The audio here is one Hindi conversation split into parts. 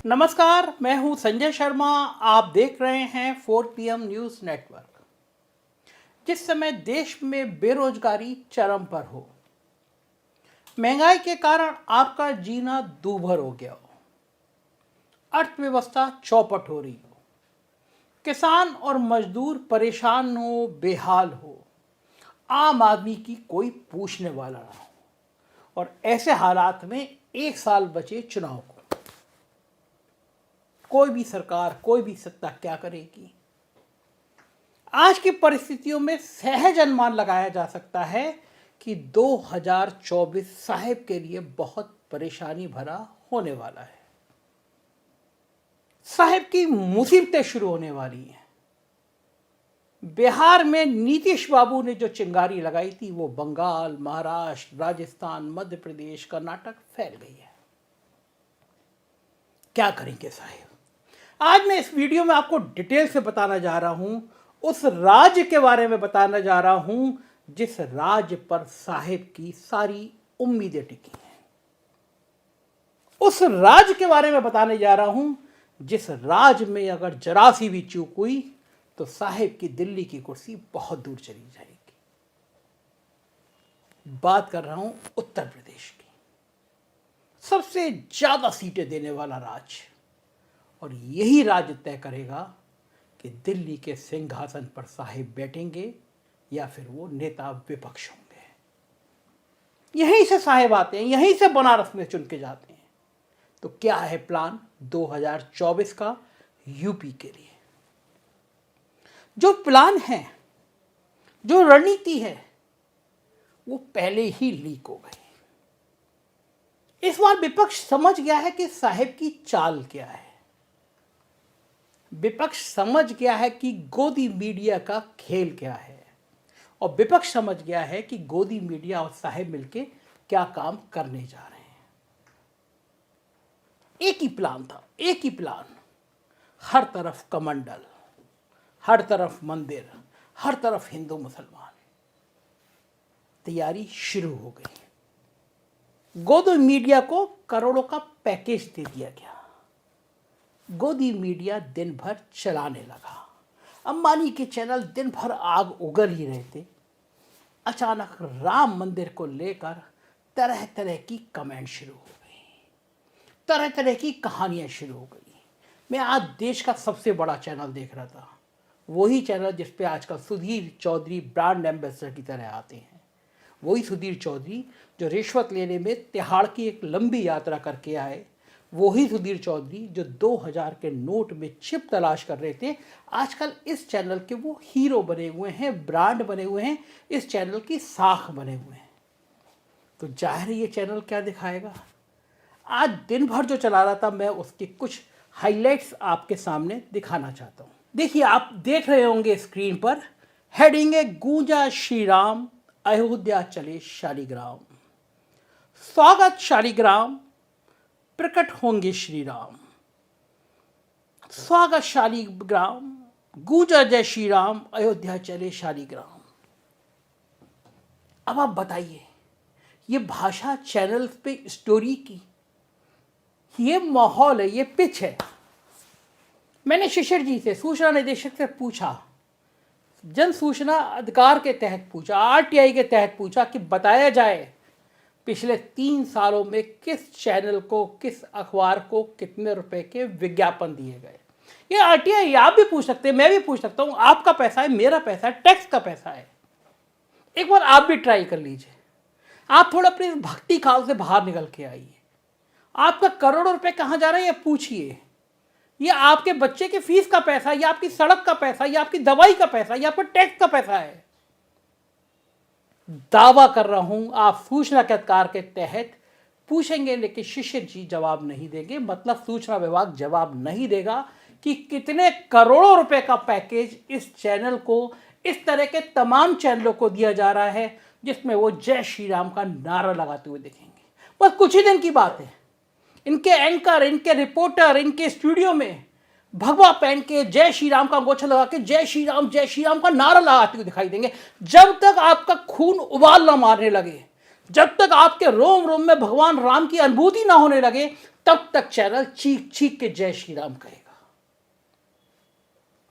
नमस्कार, मैं हूं संजय शर्मा। आप देख रहे हैं 4 PM न्यूज़ नेटवर्क। जिस समय देश में बेरोजगारी चरम पर हो, महंगाई के कारण आपका जीना दूभर हो गया हो, अर्थव्यवस्था चौपट हो रही हो, किसान और मजदूर परेशान हो, बेहाल हो, आम आदमी की कोई पूछने वाला ना हो, और ऐसे हालात में 1 साल बचे चुनाव को, कोई भी सरकार, कोई भी सत्ता क्या करेगी। आज की परिस्थितियों में सहज अनुमान लगाया जा सकता है कि 2024 साहिब के लिए बहुत परेशानी भरा होने वाला है। साहिब की मुसीबतें शुरू होने वाली हैं। बिहार में नीतीश बाबू ने जो चिंगारी लगाई थी वो बंगाल, महाराष्ट्र, राजस्थान, मध्य प्रदेश, कर्नाटक फैल गई है। क्या करेंगे साहिब? आज मैं इस वीडियो में आपको डिटेल से बताना जा रहा हूं, उस राज्य के बारे में बताना जा रहा हूं जिस राज्य पर साहिब की सारी उम्मीदें टिकी हैं। उस राज्य के बारे में बताने जा रहा हूं जिस राज्य में अगर जरा सी भी चूक हुई तो साहिब की दिल्ली की कुर्सी बहुत दूर चली जाएगी। बात कर रहा हूं उत्तर प्रदेश की, सबसे ज्यादा सीटें देने वाला राज्य, और यही राज्य तय करेगा कि दिल्ली के सिंहासन पर साहिब बैठेंगे या फिर वो नेता विपक्ष होंगे। यहीं से साहिब आते हैं, यहीं से बनारस में चुन के जाते हैं। तो क्या है प्लान 2024 का यूपी के लिए? जो प्लान है, जो रणनीति है, वो पहले ही लीक हो गई। इस बार विपक्ष समझ गया है कि साहिब की चाल क्या है। विपक्ष समझ गया है कि गोदी मीडिया का खेल क्या है, और विपक्ष समझ गया है कि गोदी मीडिया और साहिब मिलके क्या काम करने जा रहे हैं। एक ही प्लान था, एक ही प्लान। हर तरफ कमंडल, हर तरफ मंदिर, हर तरफ हिंदू मुसलमान। तैयारी शुरू हो गई। गोदी मीडिया को करोड़ों का पैकेज दे दिया गया। गोदी मीडिया दिन भर चलाने लगा। अंबानी के चैनल दिन भर आग उगल ही रहे थे। अचानक राम मंदिर को लेकर तरह तरह की कमेंट शुरू हो गई, तरह तरह की कहानियां शुरू हो गई। मैं आज देश का सबसे बड़ा चैनल देख रहा था, वही चैनल जिस पे आजकल सुधीर चौधरी ब्रांड एम्बेसडर की तरह आते हैं। वही सुधीर चौधरी जो रिश्वत लेने में तिहाड़ की एक लंबी यात्रा करके आए, वही सुधीर चौधरी जो 2000 के नोट में चिप तलाश कर रहे थे, आजकल इस चैनल के वो हीरो बने हुए हैं, ब्रांड बने हुए हैं, इस चैनल की साख बने हुए हैं। तो जाहिर है ये चैनल क्या दिखाएगा। आज दिन भर जो चला रहा था, मैं उसके कुछ हाइलाइट्स आपके सामने दिखाना चाहता हूँ। देखिए, आप देख रहे होंगे स्क्रीन पर, हेडिंग है गूंजा श्री राम, अयोध्या चले शालिग्राम। स्वागत शालिग्राम, प्रकट होंगे श्री राम। स्वागत शालिग्राम, गूंजा जय श्री राम, अयोध्या चले शालिग्राम। अब आप बताइए, ये भाषा चैनल पे स्टोरी की, ये माहौल है, ये पिच है। मैंने शिशिर जी से, सूचना निदेशक से पूछा, जन सूचना अधिकार के तहत पूछा, RTI के तहत पूछा कि बताया जाए पिछले 3 सालों में किस चैनल को, किस अखबार को कितने रुपए के विज्ञापन दिए गए। ये RTI, आप भी पूछ सकते हैं, मैं भी पूछ सकता हूं। आपका पैसा है, मेरा पैसा है, टैक्स का पैसा है। एक बार आप भी ट्राई कर लीजिए। आप थोड़ा अपने भक्ति काल से बाहर निकल के आइए। आपका करोड़ों रुपए कहां जा रहे हैं, ये पूछिए। ये आपके बच्चे के फीस का पैसा, या आपकी सड़क का पैसा, या आपकी दवाई का पैसा, या आपका टैक्स का पैसा है। दावा कर रहा हूं, आप सूचना के अधिकार के तहत पूछेंगे, लेकिन शिशिर जी जवाब नहीं देंगे। मतलब सूचना विभाग जवाब नहीं देगा कि कितने करोड़ों रुपए का पैकेज इस चैनल को, इस तरह के तमाम चैनलों को दिया जा रहा है जिसमें वो जय श्री राम का नारा लगाते हुए दिखेंगे। बस कुछ ही दिन की बात है, इनके एंकर, इनके रिपोर्टर, इनके स्टूडियो में भगवा पहन के जय श्री राम का अंगोछा लगा के जय श्री राम का नारा लगाते हुए दिखाई देंगे। जब तक आपका खून उबाल ना मारने लगे, जब तक आपके रोम रोम में भगवान राम की अनुभूति ना होने लगे, तब तक चैनल चीख चीख के जय श्री राम कहेगा।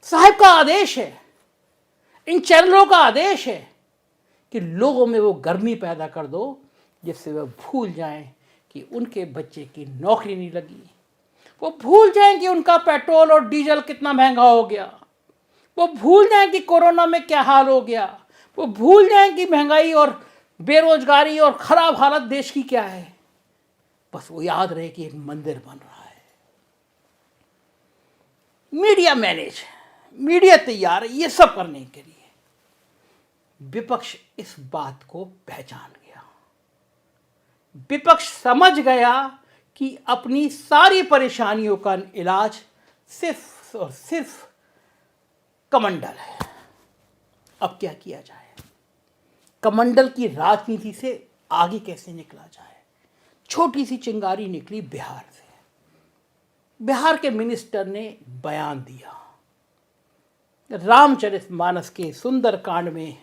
साहब का आदेश है, इन चैनलों का आदेश है कि लोगों में वो गर्मी पैदा कर दो जिससे वे भूल जाएं कि उनके बच्चे की नौकरी नहीं लगी, वो भूल जाएं कि उनका पेट्रोल और डीजल कितना महंगा हो गया, वो भूल जाएं कि कोरोना में क्या हाल हो गया, वो भूल जाएं कि महंगाई और बेरोजगारी और खराब हालत देश की क्या है। बस वो याद रहे कि एक मंदिर बन रहा है। मीडिया मैनेज, मीडिया तैयार है ये सब करने के लिए। विपक्ष इस बात को पहचान गया। विपक्ष समझ गया कि अपनी सारी परेशानियों का इलाज सिर्फ और सिर्फ कमंडल है। अब क्या किया जाए? कमंडल की राजनीति से आगे कैसे निकला जाए? छोटी सी चिंगारी निकली बिहार से। बिहार के मिनिस्टर ने बयान दिया। रामचरितमानस के सुंदरकांड में,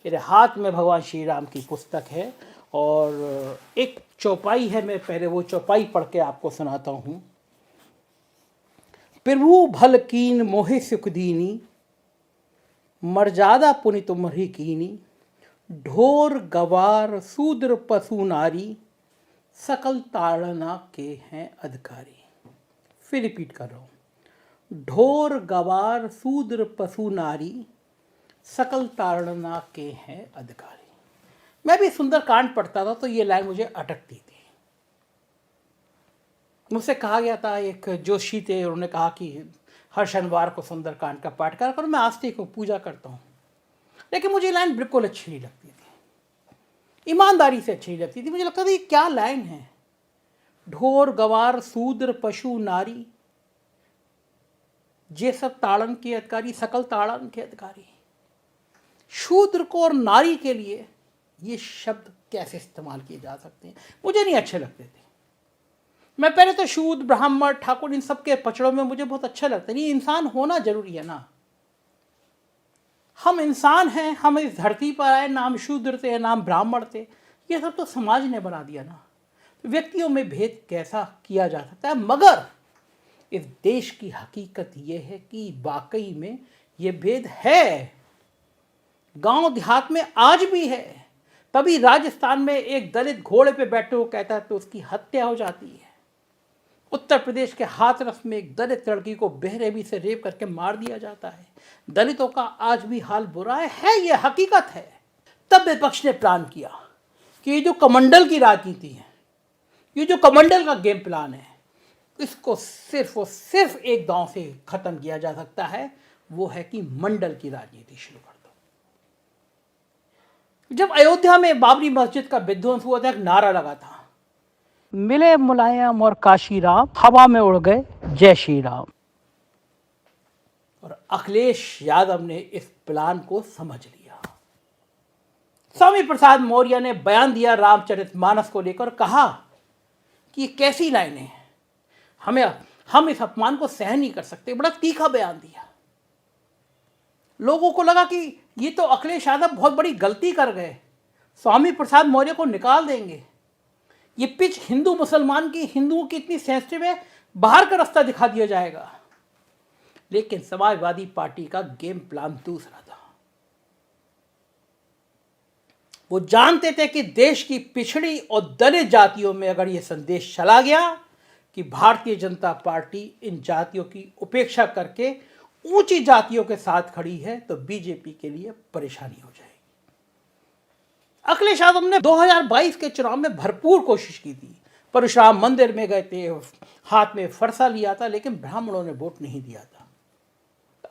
मेरे हाथ में भगवान श्री राम की पुस्तक है और एक चौपाई है, मैं पहले वो चौपाई पढ़ के आपको सुनाता हूँ। प्रभु भल कीन मोहे सुख दीनी, मर्यादा पुनि तुम्हारी कीनी, ढोर गवार शूद्र पशु नारी, सकल ताड़ना के हैं अधिकारी। फिर रिपीट कर रहा हूँ, ढोर गवार शूद्र पशु नारी, सकल ताड़ना के हैं अधिकारी। मैं भी सुंदरकांड पढ़ता था तो ये लाइन मुझे अटकती थी। मुझसे कहा गया था, एक जोशी थे, उन्होंने कहा कि हर शनिवार को सुंदरकांड का पाठ करा करो। मैं आस्तिक को पूजा करता हूँ, लेकिन मुझे लाइन बिल्कुल अच्छी नहीं लगती थी, ईमानदारी से अच्छी नहीं लगती थी। मुझे लगता था ये क्या लाइन है, ढोर गवार शूद्र पशु नारी, जे सब ताड़न के अधिकारी, सकल ताड़न के अधिकारी। शूद्र को और नारी के लिए ये शब्द कैसे इस्तेमाल किए जा सकते हैं, मुझे नहीं अच्छे लगते थे। मैं पहले तो शूद्र ब्राह्मण ठाकुर इन सब के पचड़ों में मुझे बहुत अच्छा लगता नहीं। इंसान होना जरूरी है ना, हम इंसान हैं, हम इस धरती पर आए, नाम शूद्र थे नाम ब्राह्मण थे, ये सब तो समाज ने बना दिया ना। व्यक्तियों में भेद कैसा किया जा सकता है? मगर इस देश की हकीकत ये है कि वाकई में ये भेद है, गांव देहात में आज भी है। तभी राजस्थान में एक दलित घोड़े पे बैठे हो कहता है तो उसकी हत्या हो जाती है। उत्तर प्रदेश के हाथरस में एक दलित लड़की को बेरहमी से रेप करके मार दिया जाता है। दलितों का आज भी हाल बुरा है ये हकीकत है। तब विपक्ष ने प्लान किया कि ये जो कमंडल की राजनीति है, ये जो कमंडल का गेम प्लान है, इसको सिर्फ और सिर्फ एक दांव से खत्म किया जा सकता है, वो है कि मंडल की राजनीति शुरू कर दो। जब अयोध्या में बाबरी मस्जिद का विध्वंस हुआ था, एक नारा लगा था, मिले मुलायम और काशी राम, हवा में उड़ गए जय श्री राम। और अखिलेश यादव ने इस प्लान को समझ लिया। स्वामी प्रसाद मौर्य ने बयान दिया रामचरितमानस को लेकर, कहा कि ये कैसी लाइनें हैं, हम इस अपमान को सहन नहीं कर सकते। बड़ा तीखा बयान दिया। लोगों को लगा कि ये तो अखिलेश यादव बहुत बड़ी गलती कर गए, स्वामी प्रसाद मौर्य को निकाल देंगे। ये पिच हिंदू मुसलमान की, हिंदुओं की इतनी सेंसिटिव है, बाहर का रास्ता दिखा दिया जाएगा। लेकिन समाजवादी पार्टी का गेम प्लान दूसरा था। वो जानते थे कि देश की पिछड़ी और दलित जातियों में अगर ये संदेश चला गया कि भारतीय जनता पार्टी इन जातियों की उपेक्षा करके ऊंची जातियों के साथ खड़ी है, तो बीजेपी के लिए परेशानी हो जाएगी। अखिलेश यादव ने 2022 के चुनाव में भरपूर कोशिश की थी। परशुराम मंदिर में गए थे, हाथ में फरसा लिया था, लेकिन ब्राह्मणों ने वोट नहीं दिया था।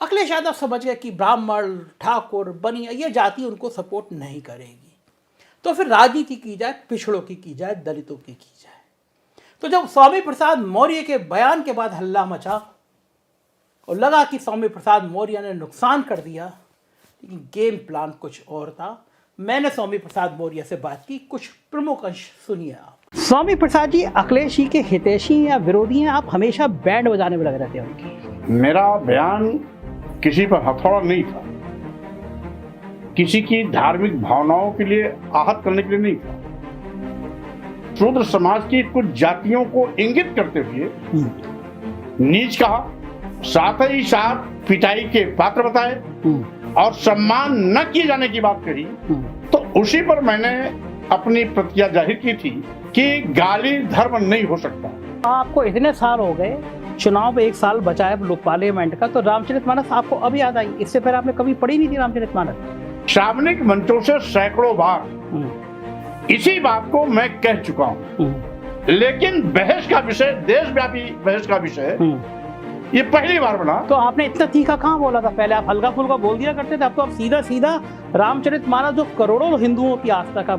अखिलेश यादव समझ गए कि ब्राह्मण, ठाकुर, बनिया ये जाति उनको सपोर्ट नहीं करेगी, तो फिर राजनीति की जाए, पिछड़ों की जाए, दलितों की जाए। तो जब स्वामी प्रसाद मौर्य के बयान के बाद हल्ला मचा और लगा कि स्वामी प्रसाद मौर्य ने नुकसान कर दिया, लेकिन गेम प्लान कुछ और था। मैंने स्वामी प्रसाद मौर्य से बात की, कुछ प्रमुख अंश सुनिए आप। स्वामी प्रसाद जी अखिलेश जी के हितैषी या विरोधी हैं? आप हमेशा बैंड बजाने में लगे रहते हैं उनकी। मेरा बयान किसी पर हथौड़ा नहीं था, किसी की धार्मिक भावनाओं के लिए आहत करने के लिए नहीं था। शूद्र समाज की कुछ जातियों को इंगित करते हुए नीच कहा, साथ ही साथ पिटाई के पात्र बताए और सम्मान न किए जाने की बात कही। तो उसी पर मैंने अपनी प्रतिक्रिया जाहिर की थी कि गाली धर्म नहीं हो सकता। आपको इतने साल हो गए, चुनाव में 1 साल बचा है लोक पार्लियामेंट का, तो रामचरितमानस आपको अब याद आई? इससे पहले आपने कभी पढ़ी नहीं थी रामचरितमानस? सार्वजनिक मंचों से सैकड़ों बार इसी बात को मैं कह चुका हूं, लेकिन बहस का विषय, देशव्यापी बहस का विषय ये पहली बार बना। तो आपने इतना तीखा कहाँ बोला था? पहले आप हल्का फुल्का बोल दिया करते थे, अब तो आप सीधा सीधा रामचरितमानस, जो करोड़ों हिंदुओं की आस्था का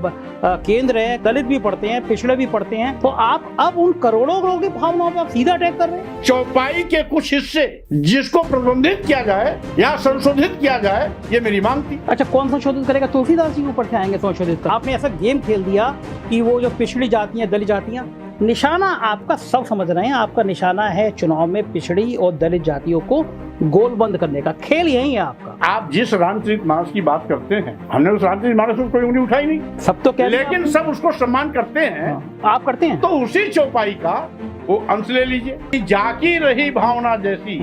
केंद्र है, दलित भी पढ़ते हैं, पिछड़े भी पढ़ते हैं, तो आप अब उन करोड़ों लोगों की भावनाओं पर आप सीधा अटैक कर रहे हैं। चौपाई के कुछ हिस्से जिसको प्रतिबंधित किया जाए या संशोधित किया जाए, ये मेरी मांग थी। अच्छा, कौन संशोधित करेगा? तुलसीदास जी के ऊपर क्या आएंगे संशोधित कर? आपने ऐसा गेम खेल दिया कि वो जो पिछड़ी जातियां, दलित जातियां, निशाना आपका सब समझ रहे हैं, आपका निशाना है चुनाव में पिछड़ी और दलित जातियों को गोलबंद करने का। खेल यही है आपका। आप जिस रामचरितमानस की बात करते हैं, हमने उस रामचरितमानस में कोई उंगली उठाई नहीं, सब तो कह, लेकिन सब उसको सम्मान करते हैं। आप करते हैं तो उसी चौपाई का वो अंश ले लीजिए। जाकी रही भावना जैसी,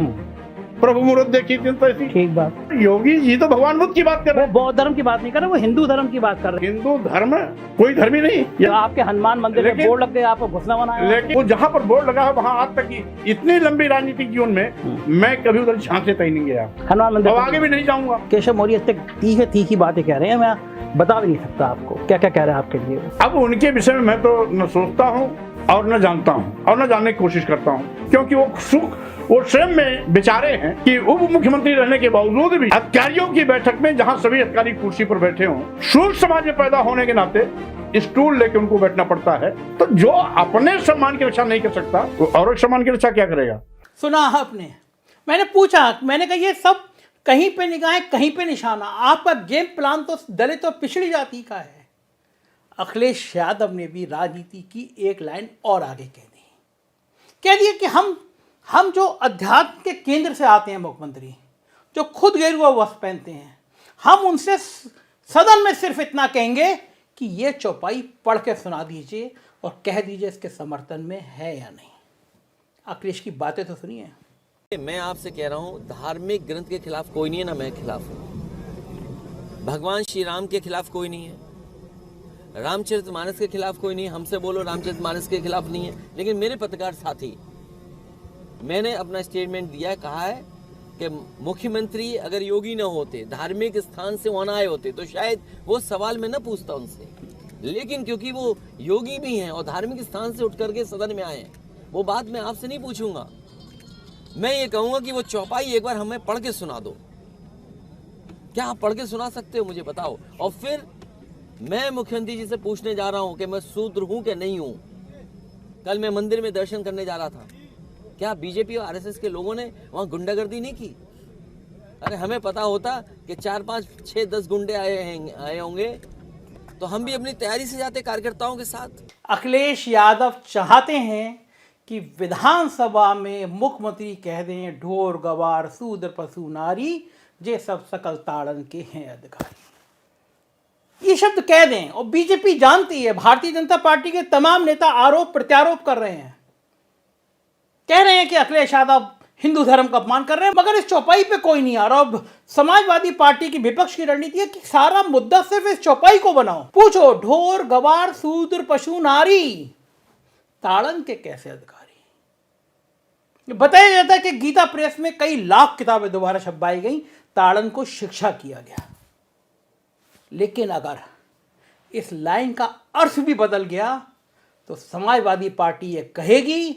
प्रभु मुहूर्त देखी दिन तैसी। ठीक बात। योगी जी तो भगवान बुद्ध की बात कर रहे हैं, बौद्ध धर्म की बात नहीं कर रहे, वो हिंदू धर्म की बात कर रहे हैं। हिंदू धर्म कोई धर्म ही नहीं। तो आपके हनुमान मंदिर में बोर्ड लग गए, आपको घुसना बनाया, लेकिन वो जहाँ पर बोर्ड लगा है वहाँ आज तक इतनी लंबी राजनीतिक जीवन में मैं कभी उधर झांसे तक नहीं गया, हनुमान मंदिर, आगे भी नहीं जाऊंगा। केशव मौर्य इतने तीखी बातें कह रहे हैं, मैं बता भी नहीं सकता आपको क्या क्या कह रहे हैं आपके लिए। अब उनके विषय में मैं तो न सोचता हूँ और न जानता हूँ और न जानने की कोशिश करता हूँ, क्योंकि वो स्वयं में बेचारे हैं कि उप मुख्यमंत्री रहने के बावजूद भी अधिकारियों की बैठक में, जहां सभी अधिकारी कुर्सी पर बैठे हों, शूद्र समाज में पैदा होने के नाते स्टूल लेके उनको बैठना पड़ता है। तो जो अपने सम्मान की रक्षा नहीं कर सकता, वो और सम्मान की रक्षा क्या करेगा? सुना आपने, मैंने पूछा, मैंने कहा ये सब कहीं पे निगाहें, कहीं पे निशाना। आपका गेम प्लान तो दलित और पिछड़ी जाति का है। अखिलेश यादव ने भी राजनीति की एक लाइन और आगे कह दिया कि हम जो अध्यात्म के केंद्र से आते हैं मुख्यमंत्री, जो खुद गेरुआ वस्त्र पहनते हैं, हम उनसे सदन में सिर्फ इतना कहेंगे कि ये चौपाई पढ़ के सुना दीजिए और कह दीजिए इसके समर्थन में है या नहीं। अखिलेश की बातें तो सुनिए। मैं आपसे कह रहा हूं, धार्मिक ग्रंथ के खिलाफ कोई नहीं है, ना मैं खिलाफ हूं। भगवान श्री राम के खिलाफ कोई नहीं है, रामचरितमानस के खिलाफ कोई नहीं है। हमसे बोलो रामचरितमानस के खिलाफ नहीं है, लेकिन मेरे पत्रकार साथी, मैंने अपना स्टेटमेंट दिया, कहा है कि मुख्यमंत्री अगर योगी न होते, धार्मिक स्थान से वहां आए होते, तो शायद वो सवाल मैं न पूछता उनसे, लेकिन क्योंकि वो योगी भी हैं और धार्मिक स्थान से उठ करके सदन में आए हैं, वो बात मैं आपसे नहीं पूछूंगा। मैं ये कहूंगा कि वो चौपाई एक बार हमें पढ़ के सुना दो। क्या आप पढ़ के सुना सकते हो? मुझे बताओ। और फिर मैं मुख्यमंत्री जी से पूछने जा रहा हूं कि मैं शूद्र हूं कि नहीं हूं। कल मैं मंदिर में दर्शन करने जा रहा था, क्या बीजेपी और आरएसएस के लोगों ने वहां गुंडागर्दी नहीं की? अरे हमें पता होता कि 4, 5, 6, 10 गुंडे आए होंगे तो हम भी अपनी तैयारी से जाते कार्यकर्ताओं के साथ। अखिलेश यादव चाहते हैं कि विधानसभा में मुख्यमंत्री कह दें ढोर गवार शूद्र पशु नारी जे सब सकल ताड़न के हैं अधिकारी, ये शब्द कह दें। और बीजेपी जानती है, भारतीय जनता पार्टी के तमाम नेता आरोप प्रत्यारोप कर रहे हैं, कह रहे हैं कि अखिलेश यादव हिंदू धर्म का अपमान कर रहे हैं, मगर इस चौपाई पे कोई नहीं आ रहा। अब समाजवादी पार्टी की विपक्ष की रणनीति है कि सारा मुद्दा सिर्फ इस चौपाई को बनाओ। पूछो ढोर गवार शूद्र पशु नारी ताड़न के कैसे अधिकारी। बताया जाता है कि गीता प्रेस में कई लाख किताबें दोबारा छपवाई गई, ताड़न को शिक्षा किया गया। लेकिन अगर इस लाइन का अर्थ भी बदल गया तो समाजवादी पार्टी ये कहेगी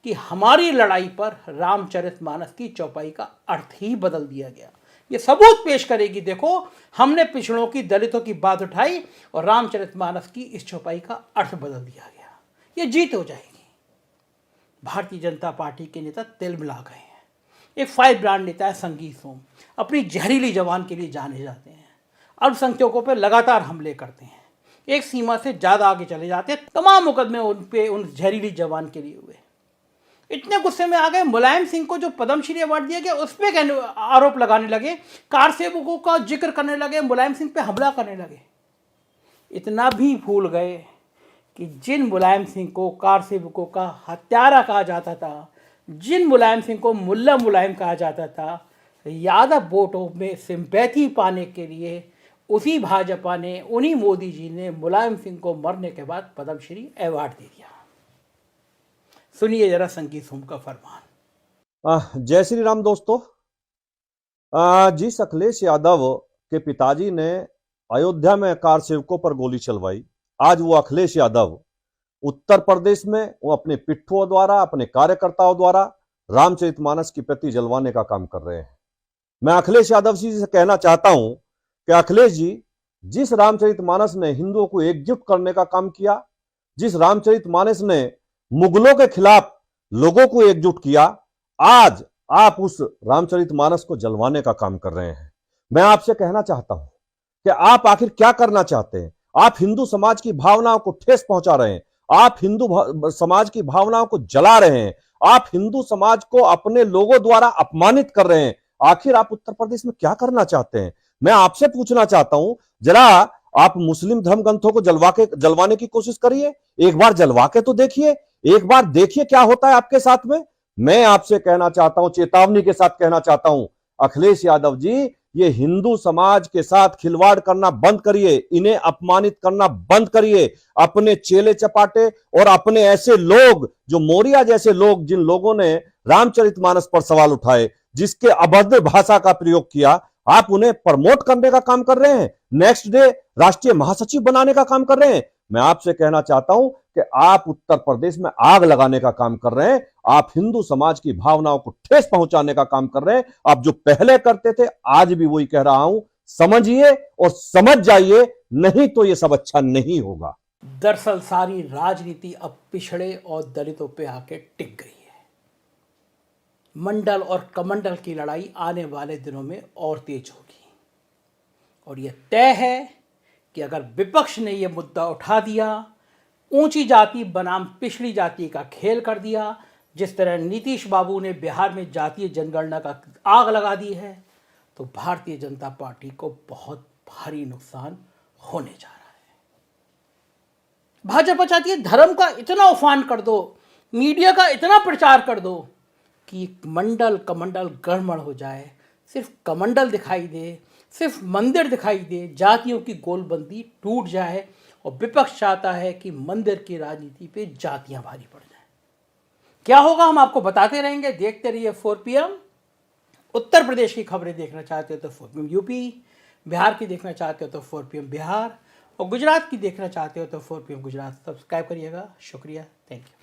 कि हमारी लड़ाई पर रामचरितमानस की चौपाई का अर्थ ही बदल दिया गया। ये सबूत पेश करेगी, देखो हमने पिछड़ों की, दलितों की बात उठाई और रामचरितमानस की इस चौपाई का अर्थ बदल दिया गया। ये जीत हो जाएगी। भारतीय जनता पार्टी के नेता तिल मिला गए हैं। एक फाइव ब्रांड नेता है संगीत सोम, अपनी जहरीली जबान के लिए जाने जाते हैं, अल्पसंख्यकों पर लगातार हमले करते हैं, एक सीमा से ज़्यादा आगे चले जाते हैं। तमाम मुकदमे उन पे उन जहरीली जबान के लिए हुए। इतने गुस्से में आ गए, मुलायम सिंह को जो पद्मश्री अवार्ड दिया गया उस पर आरोप लगाने लगे, कार सेवकों का जिक्र करने लगे, मुलायम सिंह पे हमला करने लगे। इतना भी भूल गए कि जिन मुलायम सिंह को कार सेवकों का हत्यारा कहा जाता था, जिन मुलायम सिंह को मुल्ला मुलायम कहा जाता था, यादव वोटों में सिंपैथी पाने के लिए उसी भाजपा ने, उन्हीं मोदी जी ने मुलायम सिंह को मरने के बाद पद्मश्री अवार्ड दे दिया। सुनिए जरा संगीत सोम का फरमान। जय श्री राम दोस्तों। जिस अखिलेश यादव के पिताजी ने अयोध्या में कार सेवकों पर गोली चलवाई, आज वो अखिलेश यादव उत्तर प्रदेश में वो अपने पिट्ठुओं द्वारा, अपने कार्यकर्ताओं द्वारा रामचरितमानस की प्रति जलवाने का काम कर रहे हैं। मैं अखिलेश यादव जी से कहना चाहता हूं कि अखिलेश जी, जिस रामचरितमानस ने हिंदुओं को एकजुट करने का काम किया, जिस रामचरितमानस ने मुगलों के खिलाफ लोगों को एकजुट किया, आज आप उस रामचरितमानस को जलवाने का काम कर रहे हैं। मैं आपसे कहना चाहता हूं कि आप आखिर क्या करना चाहते हैं? आप हिंदू समाज की भावनाओं को ठेस पहुंचा रहे हैं, आप हिंदू समाज की भावनाओं को जला रहे हैं, आप हिंदू समाज को अपने लोगों द्वारा अपमानित कर रहे हैं। आखिर आप उत्तर प्रदेश में क्या करना चाहते हैं? मैं आपसे पूछना चाहता हूं, जरा आप मुस्लिम धर्म ग्रंथों को जलवाने की कोशिश करिए, एक बार जलवा के तो देखिए, एक बार देखिए क्या होता है आपके साथ में। मैं आपसे कहना चाहता हूं, चेतावनी के साथ कहना चाहता हूं, अखिलेश यादव जी, ये हिंदू समाज के साथ खिलवाड़ करना बंद करिए, इन्हें अपमानित करना बंद करिए। अपने चेले चपाटे और अपने ऐसे लोग जो मौर्य जैसे लोग, जिन लोगों ने रामचरितमानस पर सवाल उठाए, जिसके अभद्र भाषा का प्रयोग किया, आप उन्हें प्रमोट करने का काम कर रहे हैं, नेक्स्ट डे राष्ट्रीय महासचिव बनाने का काम कर रहे हैं। मैं आपसे कहना चाहता हूं कि आप उत्तर प्रदेश में आग लगाने का काम कर रहे हैं, आप हिंदू समाज की भावनाओं को ठेस पहुंचाने का काम कर रहे हैं। आप जो पहले करते थे, आज भी वही कह रहा हूं, समझिए और समझ जाइए, नहीं तो ये सब अच्छा नहीं होगा। दरअसल सारी राजनीति अब पिछड़े और दलितों पे आके टिक गई है। मंडल और कमंडल की लड़ाई आने वाले दिनों में और तेज होगी, और यह तय है कि अगर विपक्ष ने यह मुद्दा उठा दिया, ऊंची जाति बनाम पिछड़ी जाति का खेल कर दिया, जिस तरह नीतीश बाबू ने बिहार में जातीय जनगणना का आग लगा दी है, तो भारतीय जनता पार्टी को बहुत भारी नुकसान होने जा रहा है। भाजपा चाहती है धर्म का इतना उफान कर दो, मीडिया का इतना प्रचार कर दो कि मंडल कमंडल गड़बड़ हो जाए, सिर्फ कमंडल दिखाई दे, सिर्फ मंदिर दिखाई दे, जातियों की गोलबंदी टूट जाए, और विपक्ष चाहता है कि मंदिर की राजनीति पे जातियां भारी पड़ जाएं। क्या होगा हम आपको बताते रहेंगे, देखते रहिए 4 PM। उत्तर प्रदेश की खबरें देखना चाहते हो तो 4 PM यूपी, बिहार की देखना चाहते हो तो 4 PM बिहार, और गुजरात की देखना चाहते हो तो 4 PM गुजरात। सब्सक्राइब करिएगा। शुक्रिया, थैंक यू।